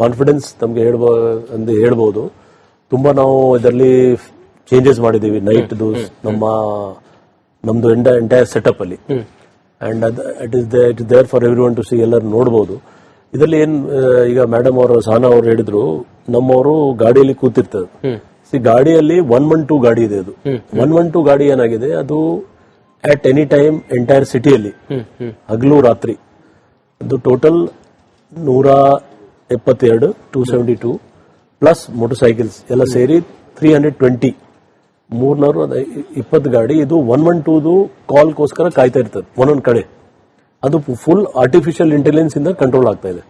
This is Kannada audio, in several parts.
ಕಾನ್ಫಿಡೆನ್ಸ್ ನಮ್ಗೆ ಹೇಳ್ಬಹುದು. ತುಂಬಾ ನಾವು ಇದರಲ್ಲಿ ಚೇಂಜಸ್ ಮಾಡಿದೀವಿ ನೈಟ್ ನಮ್ದು ಎಂಟೈರ್ ಸೆಟಪ್ ಅಲ್ಲಿ. And it is there for everyone to see, ಎಲ್ಲರೂ ನೋಡಬಹುದು. ಇದರಲ್ಲಿ ಈಗ ಮೇಡಮ್ ಅವರು ಸಹನಾ ಅವರು ಹೇಳಿದ್ರು, ನಮ್ಮವರು ಗಾಡಿಯಲ್ಲಿ ಕೂತಿರ್ತದೆ. ಗಾಡಿಯಲ್ಲಿ 112 ಗಾಡಿ ಇದೆ. ಅದು 112 ಗಾಡಿ ಏನಾಗಿದೆ, ಅದು ಅಟ್ ಎನಿ ಟೈಮ್ ಎಂಟೈರ್ ಸಿಟಿಯಲ್ಲಿ ಹಗಲು ರಾತ್ರಿ ಅದು ಟೋಟಲ್ 172 272 ಪ್ಲಸ್ ಮೋಟರ್ ಸೈಕಲ್ಸ್ ಎಲ್ಲ ಸೇರಿ 320 320 ಗಾಡಿ. ಇದು 112 ಕಾಲ್ಗೋಸ್ಕರ ಕಾಯ್ತಾ ಇರ್ತದೆ ಒಂದೊಂದು ಕಡೆ. ಅದು ಫುಲ್ ಆರ್ಟಿಫಿಷಿಯಲ್ ಇಂಟೆಲಿಜೆನ್ಸ್ ಇಂದ ಕಂಟ್ರೋಲ್ ಆಗ್ತಾ ಇದೆ.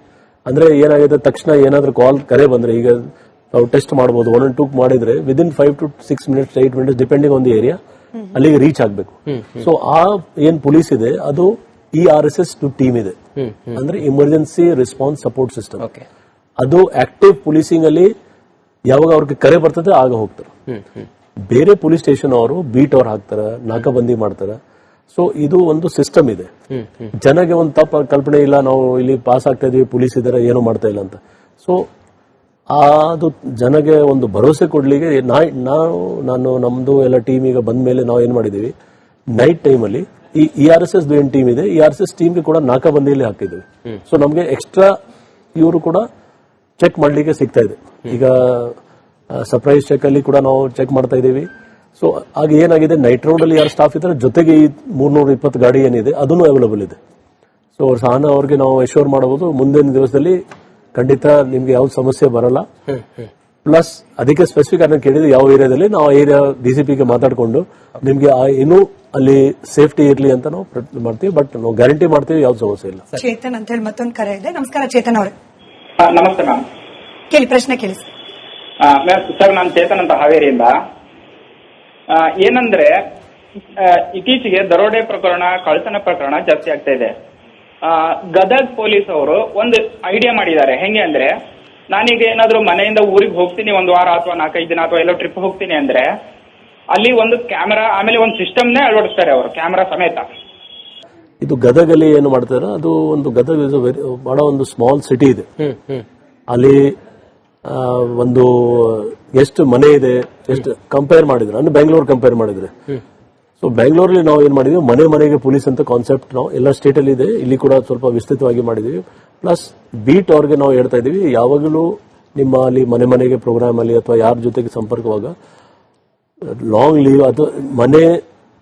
ಅಂದ್ರೆ ಏನಾಗಿದೆ, ತಕ್ಷಣ ಏನಾದ್ರೂ ಕಾಲ್ ಕರೆ ಬಂದ್ರೆ, ಈಗ ನಾವು ಟೆಸ್ಟ್ ಮಾಡಬಹುದು, 112 ಮಾಡಿದ್ರೆ within 5 to 6 minutes 8 minutes depending on the area ಅಲ್ಲಿಗೆ ರೀಚ್ ಆಗ್ಬೇಕು. ಸೊ ಆ ಏನ್ ಪೊಲೀಸ್ ಇದೆ ಅದು ERSS ಟೀಮ್ ಇದೆ, ಅಂದ್ರೆ ಎಮರ್ಜೆನ್ಸಿ ರೆಸ್ಪಾನ್ಸ್ ಸಪೋರ್ಟ್ ಸಿಸ್ಟಮ್. ಅದು ಆಕ್ಟಿವ್ ಪೊಲೀಸಿಂಗ್ ಅಲ್ಲಿ ಯಾವಾಗ ಅವ್ರಿಗೆ ಕರೆ ಬರ್ತದೆ ಆಗ ಹೋಗ್ತಾರೆ. ಬೇರೆ ಪೊಲೀಸ್ ಸ್ಟೇಷನ್ ಅವರು ಬೀಟ್ ಅವ್ರು ಹಾಕ್ತಾರ, ನಾಕಾಬಂದಿ ಮಾಡ್ತಾರ. ಸೊ ಇದು ಒಂದು ಸಿಸ್ಟಮ್ ಇದೆ. ಜನಗೆ ಒಂದು ತಪ್ಪ ಕಲ್ಪನೆ ಇಲ್ಲ, ನಾವು ಇಲ್ಲಿ ಪಾಸ್ ಆಗ್ತಾ ಇದೀವಿ, ಪೊಲೀಸ್ ಇದಾರೆ, ಏನೂ ಮಾಡ್ತಾ ಇಲ್ಲ ಅಂತ. ಸೊ ಅದು ಜನಗೆ ಒಂದು ಭರವಸೆ ಕೊಡ್ಲಿಕ್ಕೆ ನಾನು ನಮ್ದು ಎಲ್ಲ ಟೀಮ್ ಈಗ ಬಂದ ಮೇಲೆ ನಾವು ಏನ್ ಮಾಡಿದೀವಿ, ನೈಟ್ ಟೈಮ್ ಅಲ್ಲಿ ಈ ERSS ಏನ್ ಟೀಮ್ ಇದೆ, ERSS ಟೀಮ್ಗೆ ಕೂಡ ನಾಕಾಬಂದಿಯಲ್ಲಿ ಹಾಕಿದ್ವಿ. ಸೊ ನಮ್ಗೆ ಎಕ್ಸ್ಟ್ರಾ ಇವರು ಕೂಡ ಚೆಕ್ ಮಾಡ್ಲಿಕ್ಕೆ ಸಿಗ್ತಾ ಇದೆ. ಈಗ ಸರ್ಪ್ರೈಸ್ ಚೆಕ್ ಅಲ್ಲಿ ಕೂಡ ನಾವು ಚೆಕ್ ಮಾಡ್ತಾ ಇದೀವಿ. ಸೊ ಆಗ ಏನಾಗಿದೆ, ನೈಟ್ ರೌಂಡ್ ಅಲ್ಲಿ ಯಾರು ಸ್ಟಾಫ್ ಇದ್ದಾರೆ, ಜೊತೆಗೆ ಈ 320 ಗಾಡಿ ಏನಿದೆ ಅದನ್ನು ಅವೈಲಬಲ್ ಇದೆ. ಸೊ ಸಹನಾ ಅವ್ರಿಗೆ ನಾವು ಎಶ್ಯೂರ್ ಮಾಡಬಹುದು, ಮುಂದಿನ ದಿವಸದಲ್ಲಿ ಖಂಡಿತ ನಿಮ್ಗೆ ಯಾವ ಸಮಸ್ಯೆ ಬರಲ್ಲ. ಪ್ಲಸ್ ಅದಕ್ಕೆ ಸ್ಪೆಸಿಫಿಕ್ ಆಗಿ ಕೇಳಿದ್ರೆ ಯಾವ ಏರಿಯಾದಲ್ಲಿ ನಾವು ಏರಿಯಾ DCPಗೆ ಮಾತಾಡ್ಕೊಂಡು ನಿಮ್ಗೆ ಇನ್ನೂ ಅಲ್ಲಿ ಸೇಫ್ಟಿ ಇರ್ಲಿ ಅಂತ ನಾವು ಪ್ರಯತ್ನ ಮಾಡ್ತೀವಿ. ಬಟ್ ನಾವು ಗ್ಯಾರಂಟಿ ಮಾಡ್ತೀವಿ, ಯಾವ್ದು ಸಮಸ್ಯೆ ಇಲ್ಲ. ಚೇತನ್ ಅಂತ ಹೇಳಿ ಮತ್ತೊಂದು ಕರೆ ಇದೆ. ನಮಸ್ಕಾರ ಚೇತನ್ ಅವರೇ. ನಮಸ್ತೆ ಮ್ಯಾಮ್. ಕೇಳಿ, ಪ್ರಶ್ನೆ ಕೇಳಿ ಸರ್. ನಾನು ಚೇತನ್ ಅಂತ ಹಾವೇರಿಯಿಂದ. ಏನಂದ್ರೆ ಇತ್ತೀಚೆಗೆ ದರೋಡೆ ಪ್ರಕರಣ, ಕಳ್ಳತನ ಪ್ರಕರಣ ಜಾಸ್ತಿ ಆಗ್ತಾ ಇದೆ. ಗದಗ್ ಪೊಲೀಸ್ ಅವರು ಒಂದು ಐಡಿಯಾ ಮಾಡಿದ್ದಾರೆ. ಹೆಂಗೆ ಅಂದ್ರೆ, ನಾನೀಗ ಏನಾದ್ರು ಮನೆಯಿಂದ ಊರಿಗೆ ಹೋಗ್ತೀನಿ, ಒಂದು ವಾರ ಅಥವಾ 4-5 ದಿನ ಅಥವಾ ಎಲ್ಲೋ ಟ್ರಿಪ್ ಹೋಗ್ತೀನಿ ಅಂದ್ರೆ, ಅಲ್ಲಿ ಒಂದು ಕ್ಯಾಮೆರಾ, ಆಮೇಲೆ ಒಂದು ಸಿಸ್ಟಮ್ನೇ ಅಳವಡಿಸ್ತಾರೆ ಅವರು, ಕ್ಯಾಮೆರಾ ಸಮೇತ. ಇದು ಗದಗಲ್ಲಿ ಏನು ಮಾಡ್ತಾರೆ, ಅದು ಒಂದು ಗದಗ ಬಹಳ ಒಂದು ಸ್ಮಾಲ್ ಸಿಟಿ ಇದೆ. ಅಲ್ಲಿ ಒಂದು ಎಷ್ಟು ಮನೆ ಇದೆ, ಎಷ್ಟು ಕಂಪೇರ್ ಮಾಡಿದ್ರೆ, ಅಂದ್ರೆ ಬೆಂಗಳೂರು ಕಂಪೇರ್ ಮಾಡಿದ್ರೆ, ಸೊ ಬೆಂಗಳೂರಲ್ಲಿ ನಾವು ಏನ್ ಮಾಡಿದ್ವಿ, ಮನೆಗೆ ಪೊಲೀಸ್ ಅಂತ ಕಾನ್ಸೆಪ್ಟ್ ನಾವು ಎಲ್ಲ ಸ್ಟೇಟ್ ಅಲ್ಲಿ ಇದೆ, ಇಲ್ಲಿ ಕೂಡ ಸ್ವಲ್ಪ ವಿಸ್ತೃತವಾಗಿ ಮಾಡಿದೀವಿ. ಪ್ಲಸ್ ಬೀಟ್ ಅವ್ರಿಗೆ ನಾವು ಹೇಳ್ತಾ ಇದೀವಿ, ಯಾವಾಗಲೂ ನಿಮ್ಮ ಅಲ್ಲಿ ಮನೆಗೆ ಪ್ರೋಗ್ರಾಮ್ ಅಲ್ಲಿ ಅಥವಾ ಯಾರ ಜೊತೆಗೆ ಸಂಪರ್ಕವಾಗ ಲಾಂಗ್ ಲೀವ್ ಅಥವಾ ಮನೆ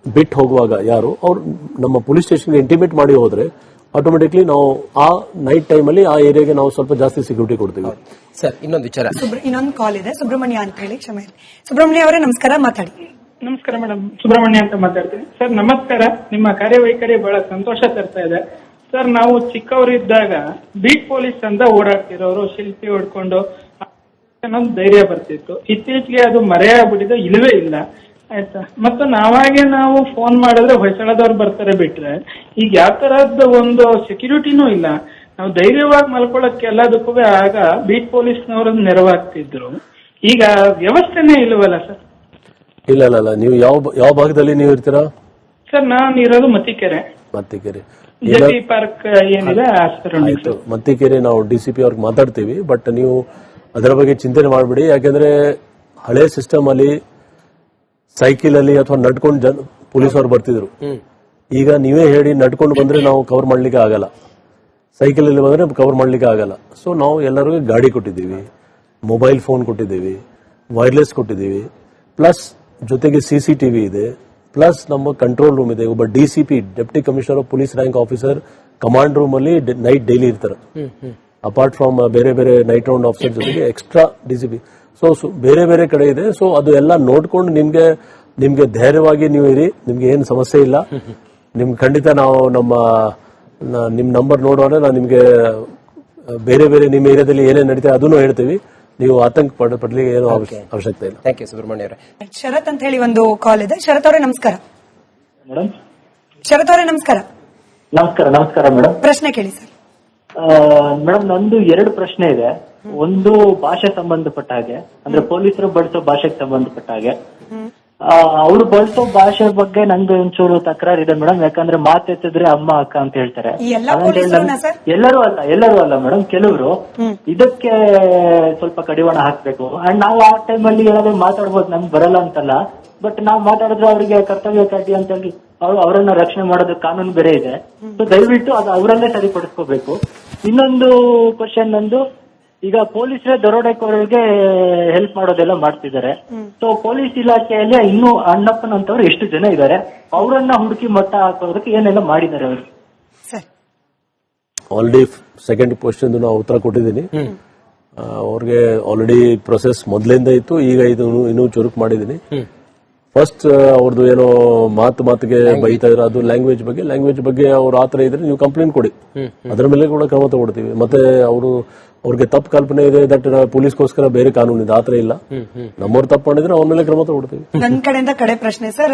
ಬಿಟ್ಟು ಹೋಗುವಾಗ ಯಾರು ಅವ್ರು ನಮ್ಮ ಪೊಲೀಸ್ ಸ್ಟೇಷನ್ಗೆ ಇಂಟಿಮೇಟ್ ಮಾಡಿ ಹೋದ್ರೆ ಆಟೋಮೆಟಿಕ್ಲಿ ನಾವು ಆ ನೈಟ್ ಟೈಮ್ ಅಲ್ಲಿ ಆ ಏರಿಯಾಗೆ ನಾವು ಸ್ವಲ್ಪ ಜಾಸ್ತಿ ಸೆಕ್ಯೂರಿಟಿ ಕೊಡ್ತೀವಿ. ಸರ್, ಇನ್ನೊಂದು ವಿಚಾರ, ಇನ್ನೊಂದು ಕಾಲ್ ಇದೆ. ಸುಬ್ರಹ್ಮಣ್ಯ ಅಂತ ಹೇಳಿ, ಕ್ಷಮೆ. ಸುಬ್ರಹ್ಮಣ್ಯ ಅವರೇ ನಮಸ್ಕಾರ, ಮಾತಾಡಿ. ನಮಸ್ಕಾರ ಮೇಡಮ್, ಸುಬ್ರಹ್ಮಣ್ಯ ಅಂತ ಮಾತಾಡ್ತೀನಿ. ಸರ್ ನಮಸ್ಕಾರ. ನಿಮ್ಮ ಕಾರ್ಯವೈಖರಿ ಬಹಳ ಸಂತೋಷ ತರ್ತಾ ಇದೆ ಸರ್. ನಾವು ಚಿಕ್ಕವರಿದ್ದಾಗ ಬೀಟ್ ಪೊಲೀಸ್ ಅಂತ ಓಡಾಡ್ತಿರೋರು, ಶಿಲ್ಪಿ ಹೊಡ್ಕೊಂಡು ಅನ್ನೊಂದು ಧೈರ್ಯ ಬರ್ತಿತ್ತು. ಇತ್ತೀಚೆಗೆ ಅದು ಮರೆಯಾಗ್ಬಿಟ್ಟಿದೆ, ಇಲ್ಲವೇ ಇಲ್ಲ. ಆಯ್ತಾ. ಮತ್ತು ನಾವು ಫೋನ್ ಮಾಡಿದ್ರೆ ಹೊಯ್ಸಳದವ್ರು ಬರ್ತಾರೆ ಬಿಟ್ರೆ, ಈಗ ಯಾವ ತರದ್ ಒಂದು ಸೆಕ್ಯೂರಿಟಿನೂ ಇಲ್ಲ. ನಾವು ಧೈರ್ಯವಾಗಿ ಮಲ್ಕೊಳ್ಳೋಕೆ ಎಲ್ಲದಕ್ಕೂ ಆಗ ಬೀಟ್ ಪೊಲೀಸ್ನವರು ನೆರವಾಗ್ತಿದ್ರು. ಈಗ ವ್ಯವಸ್ಥೆನೇ ಇಲ್ವಲ್ಲ ಸರ್? ಇಲ್ಲ. ನೀವು ಯಾವ ಭಾಗದಲ್ಲಿ ನೀವು ಇರ್ತೀರಾ ಸರ್? ನಾನು ಇರೋದು ಮತ್ತಿಕೆರೆ ಜೆಟಿ ಪಾರ್ಕ್ ಏನಿದೆ ಮತ್ತಿಕೆರೆ. ನಾವು DCP ಅವ್ರಿಗೆ ಮಾತಾಡ್ತೀವಿ, ಬಟ್ ನೀವು ಅದರ ಬಗ್ಗೆ ಚಿಂತನೆ ಮಾಡಬೇಡಿ. ಯಾಕಂದ್ರೆ ಹಳೆ ಸಿಸ್ಟಮ್ ಅಲ್ಲಿ ಸೈಕಲ್ ಅಲ್ಲಿ ಅಥವಾ ನಡ್ಕೊಂಡು ಪೊಲೀಸ್ ಅವ್ರು ಬರ್ತಿದ್ರು. ಈಗ ನೀವೇ ಹೇಳಿ ನಡ್ಕೊಂಡು ಬಂದ್ರೆ ನಾವು ಕವರ್ ಮಾಡ್ಲಿಕ್ಕೆ ಆಗಲ್ಲ, ಸೈಕಲ್ ಅಲ್ಲಿ ಬಂದ್ರೆ ಕವರ್ ಮಾಡ್ಲಿಕ್ಕೆ ಆಗಲ್ಲ. ಸೊ ನಾವು ಎಲ್ಲರಿಗೂ ಗಾಡಿ ಕೊಟ್ಟಿದ್ದೀವಿ, ಮೊಬೈಲ್ ಫೋನ್ ಕೊಟ್ಟಿದ್ದೀವಿ, ವೈರ್ಲೆಸ್ ಕೊಟ್ಟಿದ್ದೀವಿ, ಪ್ಲಸ್ ಜೊತೆಗೆ CCTV ಇದೆ, ಪ್ಲಸ್ ನಮ್ಮ ಕಂಟ್ರೋಲ್ ರೂಮ್ ಇದೆ. ಒಬ್ಬ DCP, deputy commissioner of police rank officer, command room ಅಲ್ಲಿ ನೈಟ್ ಡೈಲಿ ಇರ್ತಾರೆ. ಅಪಾರ್ಟ್ ಫ್ರಮ್ ಬೇರೆ ನೈಟ್ ರೌಂಡ್ ಆಫೀಸರ್ ಜೊತೆಗೆ ಎಕ್ಸ್ಟ್ರಾ DCP. ಸೊ ಬೇರೆ ಕಡೆ ಇದೆ. ಸೊ ಅದು ಎಲ್ಲ ನೋಡ್ಕೊಂಡು ನಿಮ್ಗೆ ಧೈರ್ಯವಾಗಿ ನೀವು ಇರಿ, ನಿಮ್ಗೆ ಏನು ಸಮಸ್ಯೆ ಇಲ್ಲ. ನಿಮ್ಗೆ ಖಂಡಿತ ನಾವು ನಿಮ್ ನಂಬರ್ ನೋಡುವಾಗ ನಾವು ನಿಮ್ಗೆ ಬೇರೆ ನಿಮ್ಮ ಏರಿಯಾದಲ್ಲಿ ಏನೇನು ನಡೀತಾ ಅದನ್ನು ಹೇಳ್ತೀವಿ. ನೀವು ಆತಂಕ ಪಡ್ಲಿಕ್ಕೆ ಏನೋ ಅವಶ್ಯಕತೆ ಇಲ್ಲ. ಥ್ಯಾಂಕ್ ಯು ಸುಬ್ರಹ್ಮಣ್ಯ ಅವರೇ. ಶರತ್ ಅಂತ ಹೇಳಿ ಒಂದು ಕಾಲ್ ಇದೆ. ಶರತ್ ಅವರೇ ನಮಸ್ಕಾರ. ಮೇಡಮ್ ಶರತ್ ಅವರೇ ನಮಸ್ಕಾರ. ನಮಸ್ಕಾರ ಮೇಡಮ್. ಪ್ರಶ್ನೆ ಕೇಳಿ ಸರ್. ಮೇಡಮ್, ನಂದು 2 ಪ್ರಶ್ನೆ ಇದೆ. ಒಂದು ಭಾಷೆ ಸಂಬಂಧಪಟ್ಟ ಹಾಗೆ, ಅಂದ್ರೆ ಪೊಲೀಸರು ಬಳಸೋ ಭಾಷೆಗೆ ಸಂಬಂಧಪಟ್ಟ ಹಾಗೆ. ಅವ್ರು ಬಳಸೋ ಭಾಷೆ ಬಗ್ಗೆ ನಂದು ಒಂಚೂರು ತಕರಾರು ಇದೆ ಮೇಡಮ್. ಯಾಕಂದ್ರೆ ಮಾತೆತ್ತಿದ್ರೆ ಅಮ್ಮ ಅಕ್ಕ ಅಂತ ಹೇಳ್ತಾರೆ. ಈ ಎಲ್ಲಾ ಪೊಲೀಸರುನಾ ಸರ್? ಎಲ್ಲರೂ ಅಲ್ಲ ಮೇಡಮ್, ಕೆಲವರು ಇದಕ್ಕೆ ಸ್ವಲ್ಪ ಕಡಿವಾಣ ಹಾಕ್ಬೇಕು. ಅಂಡ್ ನಾವು ಆ ಟೈಮಲ್ಲಿ ಏನಾದ್ರು ಮಾತಾಡ್ಬೋದು, ನಮ್ಗೆ ಬರಲ್ಲ ಅಂತಲ್ಲ, ಬಟ್ ನಾವು ಮಾತಾಡಿದ್ರೆ ಅವರಿಗೆ ಕರ್ತವ್ಯ ಕಾಟಿ ಅಂತ ಹೇಳಿ ಅವರನ್ನ ರಕ್ಷಣೆ ಮಾಡೋದು ಕಾನೂನು ಬೇರೆ ಇದೆ. ಸೊ ದಯವಿಟ್ಟು ಅದು ಅವರಲ್ಲೇ ಸರಿಪಡಿಸ್ಕೋಬೇಕು. ಇನ್ನೊಂದು ಕ್ವಶನ್ ನಂದು, ಈಗ ಪೊಲೀಸರೇ ದರೋಡೆಕೋರರಿಗೆ ಹೆಲ್ಪ್ ಮಾಡೋದೆಲ್ಲ ಮಾಡ್ತಿದ್ದಾರೆ. ಸೊ ಪೊಲೀಸ್ ಇಲಾಖೆಯಲ್ಲಿ ಇನ್ನೂ ಅಣ್ಣಪ್ಪನಂತವ್ರು ಎಷ್ಟು ಜನ ಇದ್ದಾರೆ, ಅವರನ್ನ ಹುಡುಕಿ ಮಟ್ಟ ಹಾಕೋದಕ್ಕೆ ಏನೆಲ್ಲ ಮಾಡಿದ್ದಾರೆ ಅವರು? ಸರ್ ಆಲ್ರೆಡಿ ಸೆಕೆಂಡ್ ಕ್ವಶನ್ ನಾವು ಉತ್ತರ ಕೊಟ್ಟಿದ್ದೀನಿ. ಅವ್ರಿಗೆ ಆಲ್ರೆಡಿ ಪ್ರೊಸೆಸ್ ಮೊದಲಿಂದ ಇತ್ತು, ಈಗ ಇದು ಇನ್ನೂ ಚುರುಕು ಮಾಡಿದ್ದೀನಿ. ಫಸ್ಟ್ ಅವ್ರದ್ದು ಏನೋ ಮಾತಿಗೆ ಬೈತಾ ಇದ್ರೆ ಅದು ಲ್ಯಾಂಗ್ವೇಜ್ ಬಗ್ಗೆ ಅವ್ರು ಆತರ ಇದ್ರೆ ನೀವು ಕಂಪ್ಲೇಂಟ್ ಕೊಡಿ, ಅದರ ಮೇಲೆ ಕೂಡ ಕ್ರಮ ತಗೊಳ್ತೀವಿ. ಮತ್ತೆ ಅವ್ರಿಗೆ ತಪ್ಪು ಕಲ್ಪನೆ ಇದೆ ದಟ್ ಪೊಲೀಸ್ಗೋಸ್ಕರ ಬೇರೆ ಕಾನೂನು ಇದೆ, ಆತರ ಇಲ್ಲ. ನಮ್ಮವ್ರು ತಪ್ಪು ಮಾಡಿದ್ರೆ ಅವ್ರ ಮೇಲೆ ಕ್ರಮ ತಗೊಳ್ತೀವಿ. ನನ್ನ ಕಡೆಯಿಂದ ಕಡೆ ಪ್ರಶ್ನೆ ಸರ್,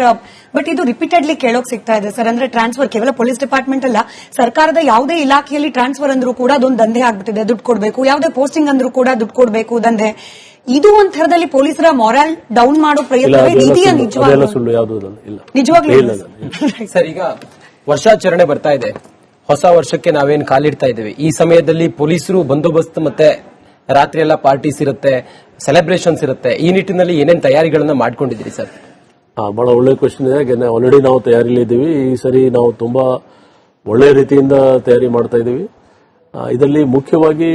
ಬಟ್ ಇದು ರಿಪೀಟೆಡ್ಲಿ ಕೇಳೋಕ್ ಸಿಗ್ತಾ ಇದೆ ಸರ್. ಅಂದ್ರೆ ಟ್ರಾನ್ಸ್ಫರ್ ಕೇವಲ ಪೊಲೀಸ್ ಡಿಪಾರ್ಟ್ಮೆಂಟ್ ಅಲ್ಲ, ಸರ್ಕಾರದ ಯಾವುದೇ ಇಲಾಖೆಯಲ್ಲಿ ಟ್ರಾನ್ಸ್ಫರ್ ಅಂದ್ರೂ ಕೂಡ ಅದೊಂದು ದಂಧೆ ಆಗ್ಬಿಟ್ಟಿದೆ. ದುಡ್ಡು ಕೊಡಬೇಕು, ಯಾವುದೇ ಪೋಸ್ಟಿಂಗ್ ಅಂದ್ರೂ ಕೂಡ ದುಡ್ಡು ಕೊಡಬೇಕು, ದಂಧೆ. ಇದು ಒಂದ್ ಥರದಲ್ಲಿ ಪೊಲೀಸರ ಮಾರಲ್ ಡೌನ್ ಮಾಡೋ ಪ್ರಯತ್ನವೇ ಇದೆಯಾ? ನಿಜವಾಗ್ಲೂ ಸುಳ್ಳು ಯಾವುದೂ ಇಲ್ಲ. ನಿಜವಾಗ್ಲೂ ಸರ್, ಈಗ ವರ್ಷಾಚರಣೆ ಬರ್ತಾ ಇದೆ, ಹೊಸ ವರ್ಷಕ್ಕೆ ನಾವೇನ್ ಕಾಲಿಡ್ತಾ ಇದ್ದೇವೆ. ಈ ಸಮಯದಲ್ಲಿ ಪೊಲೀಸರು ಬಂದೋಬಸ್ತ್ ಮತ್ತೆ ರಾತ್ರಿ ಎಲ್ಲ ಪಾರ್ಟೀಸ್ ಇರುತ್ತೆ, ಸೆಲೆಬ್ರೇಷನ್ಸ್ ಇರುತ್ತೆ. ಈ ನಿಟ್ಟಿನಲ್ಲಿ ಏನೇನ್ ತಯಾರಿಗಳನ್ನ ಮಾಡ್ಕೊಂಡಿದ್ದೀರಿ ಸರ್? ಬಹಳ ಒಳ್ಳೆ ಕ್ವಶನ್ ಇದೆ. ಆಲ್ರೆಡಿ ನಾವು ತಯಾರಿಲಿದ್ದೀವಿ. ಈ ಸರಿ ನಾವು ತುಂಬಾ ಒಳ್ಳೆ ರೀತಿಯಿಂದ ತಯಾರಿ ಮಾಡ್ತಾ ಇದೀವಿ. ಇದರಲ್ಲಿ ಮುಖ್ಯವಾಗಿ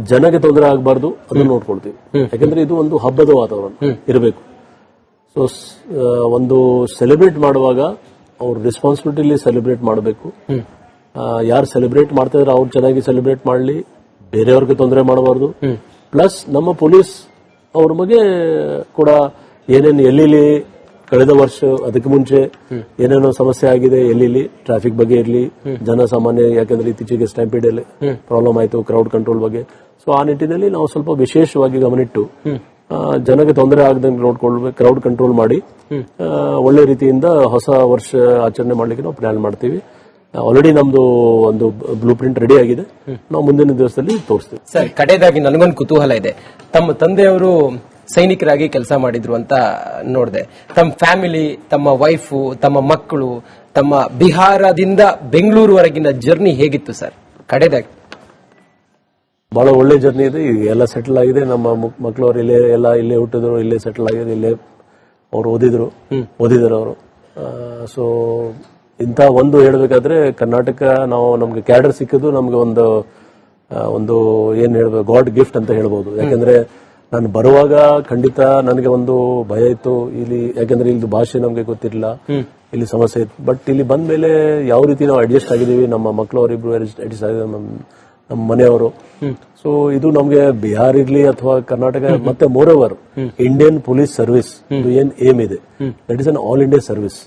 ಜನಕ್ಕೆ ತೊಂದರೆ ಆಗಬಾರ್ದು ಅದನ್ನು ನೋಡ್ಕೊಳ್ತೀವಿ. ಯಾಕಂದ್ರೆ ಇದು ಒಂದು ಹಬ್ಬದ ವಾತಾವರಣ ಇರಬೇಕು. ಸೊ ಒಂದು ಸೆಲೆಬ್ರೇಟ್ ಮಾಡುವಾಗ ಅವ್ರ ರೆಸ್ಪಾನ್ಸಿಬಿಲಿಟಿಲಿ ಸೆಲೆಬ್ರೇಟ್ ಮಾಡಬೇಕು. ಯಾರು ಸೆಲೆಬ್ರೇಟ್ ಮಾಡ್ತಾ ಇದ್ರೆ ಅವ್ರು ಚೆನ್ನಾಗಿ ಸೆಲೆಬ್ರೇಟ್ ಮಾಡಲಿ, ಬೇರೆಯವ್ರಿಗೆ ತೊಂದರೆ ಮಾಡಬಾರ್ದು. ಪ್ಲಸ್ ನಮ್ಮ ಪೊಲೀಸ್ ಅವ್ರ ಬಗ್ಗೆ ಕೂಡ ಏನೇನು ಎಲ್ಲಿ ಕಳೆದ ವರ್ಷ ಅದಕ್ಕೆ ಮುಂಚೆ ಏನೇನೋ ಸಮಸ್ಯೆ ಆಗಿದೆ, ಎಲ್ಲಿ ಟ್ರಾಫಿಕ್ ಬಗ್ಗೆ ಇರಲಿ, ಜನಸಾಮಾನ್ಯ, ಯಾಕಂದ್ರೆ ಇತ್ತೀಚೆಗೆ ಸ್ಟ್ಯಾಂಪೀಡ್ ಅಲ್ಲಿ ಪ್ರಾಬ್ಲಮ್ ಆಯ್ತು, ಕ್ರೌಡ್ ಕಂಟ್ರೋಲ್ ಬಗ್ಗೆ. ಸೊ ಆ ನಿಟ್ಟಿನಲ್ಲಿ ನಾವು ಸ್ವಲ್ಪ ವಿಶೇಷವಾಗಿ ಗಮನಿಟ್ಟು ಜನಕ್ಕೆ ತೊಂದರೆ ಆಗದಂಗೆ ನೋಡ್ಕೊಳ್ಬೇಕು, ಕ್ರೌಡ್ ಕಂಟ್ರೋಲ್ ಮಾಡಿ ಒಳ್ಳೆ ರೀತಿಯಿಂದ ಹೊಸ ವರ್ಷ ಆಚರಣೆ ಮಾಡ್ಲಿಕ್ಕೆ ನಾವು ಪ್ಲಾನ್ ಮಾಡ್ತೀವಿ. ಆಲ್ರೆಡಿ ನಮ್ದು ಒಂದು ಬ್ಲೂ ಪ್ರಿಂಟ್ ರೆಡಿ ಆಗಿದೆ, ನಾವು ಮುಂದಿನ ದಿವಸದಲ್ಲಿ ತೋರಿಸ್ತೀವಿ. ಸರ್, ಕಡೆಯದಾಗಿ ನನಗೊಂದು ಕುತೂಹಲ ಇದೆ. ತಮ್ಮ ತಂದೆಯವರು ಸೈನಿಕರಾಗಿ ಕೆಲಸ ಮಾಡಿದ್ರು ಅಂತ ನೋಡಿದೆ. ತಮ್ಮ ಫ್ಯಾಮಿಲಿ, ತಮ್ಮ ವೈಫು, ತಮ್ಮ ಮಕ್ಕಳು, ತಮ್ಮ ಬಿಹಾರದಿಂದ ಬೆಂಗಳೂರುವರೆಗಿನ ಜರ್ನಿ ಹೇಗಿತ್ತು ಸರ್? ಕಡೆದಾಗಿ ಬಹಳ ಒಳ್ಳೆ ಜರ್ನಿ ಇದೆ. ಈಗ ಎಲ್ಲ ಸೆಟಲ್ ಆಗಿದೆ. ನಮ್ಮ ಮಕ್ಕಳವ್ರು ಇಲ್ಲೇ ಹುಟ್ಟಿದ್ರು, ಇಲ್ಲೇ ಸೆಟಲ್ ಆಗಿದೆ, ಇಲ್ಲೇ ಅವ್ರು ಓದಿದ್ರು ಅವರು. ಸೊ ಇಂಥ ಒಂದು ಹೇಳಬೇಕಾದ್ರೆ ಕರ್ನಾಟಕ ನಮ್ಗೆ ಕ್ಯಾಡರ್ ಸಿಕ್ಕಿದ್ದು ನಮ್ಗೆ ಒಂದು ಏನ್ ಹೇಳ್ಬೇಕು, ಗಾಡ್ ಗಿಫ್ಟ್ ಅಂತ ಹೇಳ್ಬೋದು. ಯಾಕಂದ್ರೆ ನಾನು ಬರುವಾಗ ಖಂಡಿತ ನನಗೆ ಒಂದು ಭಯ ಇತ್ತು ಇಲ್ಲಿ, ಯಾಕಂದ್ರೆ ಇಲ್ಲಿ ಭಾಷೆ ನಮ್ಗೆ ಗೊತ್ತಿರಲಿಲ್ಲ, ಇಲ್ಲಿ ಸಮಸ್ಯೆ ಇತ್ತು. ಬಟ್ ಇಲ್ಲಿ ಬಂದ ಮೇಲೆ ಯಾವ ರೀತಿ ನಾವು ಅಡ್ಜಸ್ಟ್ ಆಗಿದ್ದೀವಿ, ನಮ್ಮ ಮಕ್ಕಳು ಅವರಿಬ್ರು ಅಡ್ಜಸ್ಟ್ ಆಗಿದ್ದಾರೆ, ನಮ್ಮ ಮನೆಯವರು. ಸೊ ಇದು ನಮ್ಗೆ ಬಿಹಾರ್ ಇರ್ಲಿ ಅಥವಾ ಕರ್ನಾಟಕ, ಮತ್ತೆ more over Indian police service ಏನ್ ಏಮ್ ಇದೆ, that is an all India service.